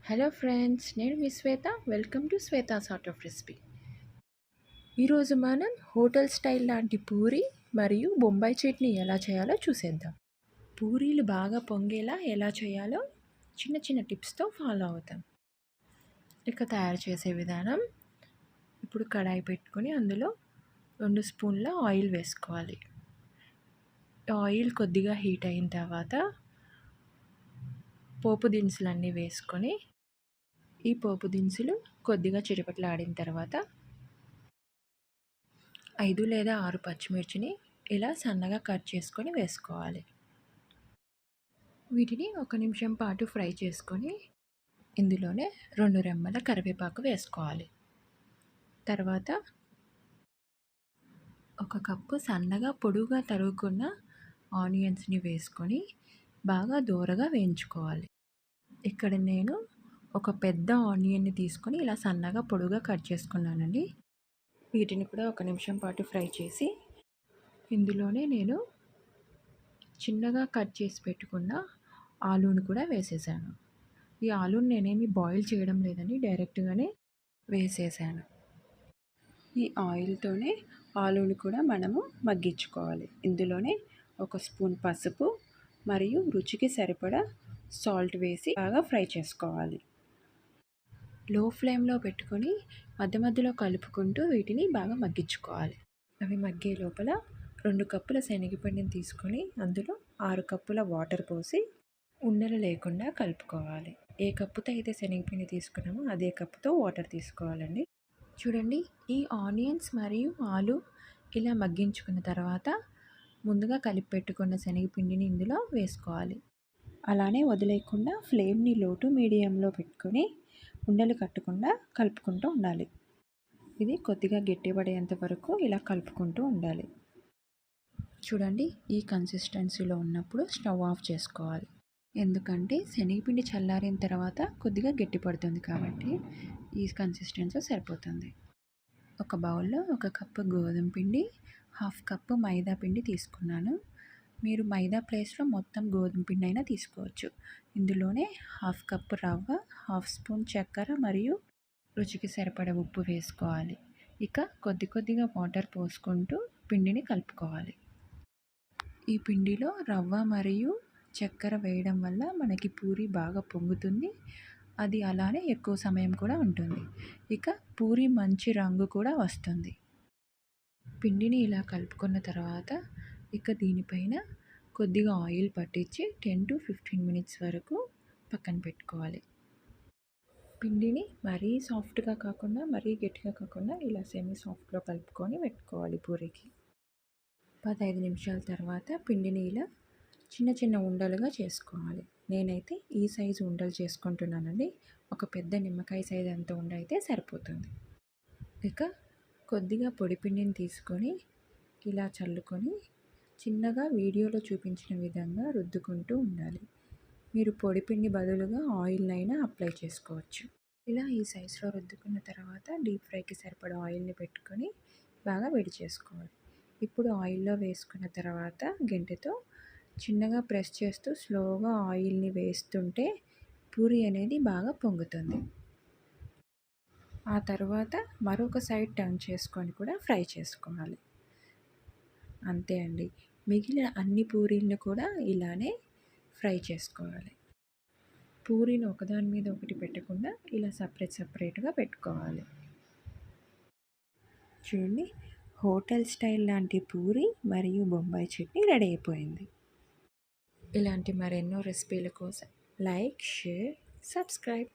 Hello friends, నేను మీ Shweta. Welcome to Shweta's art of recipe. ఈరోజు మనం హోటల్ స్టైల్ లాంటి పూరి మరియు బొంబాయి చట్నీ ఎలా చేయాలో చూసేద్దాం. పూరీలు బాగా పొంగేలా ఎలా చేయాలో చిన్న చిన్న టిప్స్తో ఫాలో అవుతాం. ఇక తయారు చేసే విధానం: ఇప్పుడు కడాయి పెట్టుకొని అందులో 2 స్పూన్ల ఆయిల్ వేసుకోవాలి. ఆయిల్ కొద్దిగా హీట్ అయిన తర్వాత పోపు దినుసులన్నీ వేసుకొని ఈ పోపు దినుసులు కొద్దిగా చిటపటలాడిన తర్వాత 5 లేదా 6 పచ్చిమిర్చిని ఇలా సన్నగా కట్ చేసుకొని వేసుకోవాలి. వీటిని 1 నిమిషం పాటు ఫ్రై చేసుకొని ఇందులోనే 2 రెమ్మల కరివేపాకు వేసుకోవాలి. తర్వాత 1 కప్పు సన్నగా పొడువుగా తరుగుకున్న ఆనియన్స్ని వేసుకొని బాగా దోరగా వేయించుకోవాలి. ఇక్కడ నేను ఒక పెద్ద ఆనియన్ని తీసుకొని ఇలా సన్నగా పొడువుగా కట్ చేసుకున్నానండి. వీటిని కూడా 1 నిమిషం పాటు ఫ్రై చేసి ఇందులోనే నేను చిన్నగా కట్ చేసి పెట్టుకున్న ఆలూని కూడా వేసేసాను. ఈ ఆలూని నేనేమి బాయిల్ చేయడం లేదని డైరెక్ట్గానే వేసేసాను. ఈ ఆయిల్తోనే ఆలూని కూడా మనము మగ్గించుకోవాలి. ఇందులోనే 1 స్పూన్ పసుపు మరియు రుచికి సరిపడా సాల్ట్ వేసి బాగా ఫ్రై చేసుకోవాలి. లో ఫ్లేమ్లో పెట్టుకొని మధ్య మధ్యలో కలుపుకుంటూ వీటిని బాగా మగ్గించుకోవాలి. అవి మగ్గే లోపల 2 కప్పుల శనగపిండిని తీసుకొని అందులో 6 కప్పుల వాటర్ పోసి ఉండలు లేకుండా కలుపుకోవాలి. ఏ కప్పుతో అయితే శనగపిండి తీసుకున్నామో అదే కప్పుతో వాటర్ తీసుకోవాలండి. చూడండి, ఈ ఆనియన్స్ మరియు ఆలు ఇలా మగ్గించుకున్న తర్వాత ముందుగా కలిపి పెట్టుకున్న శనగపిండిని ఇందులో వేసుకోవాలి. అలానే వదిలేయకుండా ఫ్లేమ్ని లో టు మీడియంలో పెట్టుకొని ఉండలు కట్టకుండా కలుపుకుంటూ ఉండాలి. ఇది కొద్దిగా గట్టిపడేంత వరకు ఇలా కలుపుకుంటూ ఉండాలి. చూడండి, ఈ కన్సిస్టెన్సీలో ఉన్నప్పుడు స్టవ్ ఆఫ్ చేసుకోవాలి. ఎందుకంటే శనగపిండి చల్లారిన తర్వాత కొద్దిగా గట్టిపడుతుంది కాబట్టి ఈ కన్సిస్టెన్సీ సరిపోతుంది. ఒక బౌల్లో 1 కప్పు గోధుమ పిండి, 1/2 కప్పు మైదా పిండి తీసుకున్నాను. మీరు మైదా ప్లేస్లో మొత్తం గోధుమ పిండి అయినా తీసుకోవచ్చు. ఇందులోనే 1/2 కప్పు రవ్వ, 1/2 స్పూన్ చక్కెర మరియు రుచికి సరిపడ ఉప్పు వేసుకోవాలి. ఇక కొద్దిగా వాటర్ పోసుకుంటూ పిండిని కలుపుకోవాలి. ఈ పిండిలో రవ్వ మరియు చక్కెర వేయడం వల్ల మనకి పూరి బాగా పొంగుతుంది. అది అలానే ఎక్కువ సమయం కూడా ఉంటుంది. ఇక పూరి మంచి రంగు కూడా వస్తుంది. పిండిని ఇలా కలుపుకున్న తర్వాత ఇక దీనిపైన కొద్దిగా ఆయిల్ పట్టించి 10 to 15 మినిట్స్ వరకు పక్కన పెట్టుకోవాలి. పిండిని మరీ సాఫ్ట్గా కాకుండా మరీ గట్టిగా కాకుండా ఇలా సెమీ సాఫ్ట్లో కలుపుకొని పెట్టుకోవాలి పూరికి. 15 నిమిషాల తర్వాత పిండిని ఇలా చిన్న చిన్న ఉండలుగా చేసుకోవాలి. నేనైతే ఈ సైజు ఉండలు చేసుకుంటున్నానండి. ఒక పెద్ద నిమ్మకాయ సైజు అంత ఉండ అయితే సరిపోతుంది. ఇక కొద్దిగా పొడి పిండిని తీసుకొని ఇలా చల్లుకొని చిన్నగా వీడియోలో చూపించిన విధంగా రుద్దుకుంటూ ఉండాలి. మీరు పొడి పిండి బదులుగా ఆయిల్నైనా అప్లై చేసుకోవచ్చు. ఇలా ఈ సైజులో రుద్దుకున్న తర్వాత డీప్ ఫ్రైకి సరిపడా ఆయిల్ని పెట్టుకొని బాగా వేడి చేసుకోవాలి. ఇప్పుడు ఆయిల్లో వేసుకున్న తర్వాత గెంటెతో చిన్నగా ప్రెస్ చేస్తూ స్లోగా ఆయిల్ని వేస్తుంటే పూరి అనేది బాగా పొంగుతుంది. ఆ తర్వాత మరొక సైడ్ టర్న్ చేసుకొని కూడా ఫ్రై చేసుకోవాలి. అంతే అండి. మిగిలిన అన్ని పూరీలను కూడా ఇలానే ఫ్రై చేసుకోవాలి. పూరీని ఒకదాని మీద ఒకటి పెట్టకుండా ఇలా సపరేట్గా పెట్టుకోవాలి. చూడండి, హోటల్ స్టైల్ లాంటి పూరి మరియు బొంబాయి చట్నీ రెడీ అయిపోయింది. ఇలాంటి మరెన్నో రెసిపీల కోసం లైక్, షేర్, సబ్స్క్రైబ్.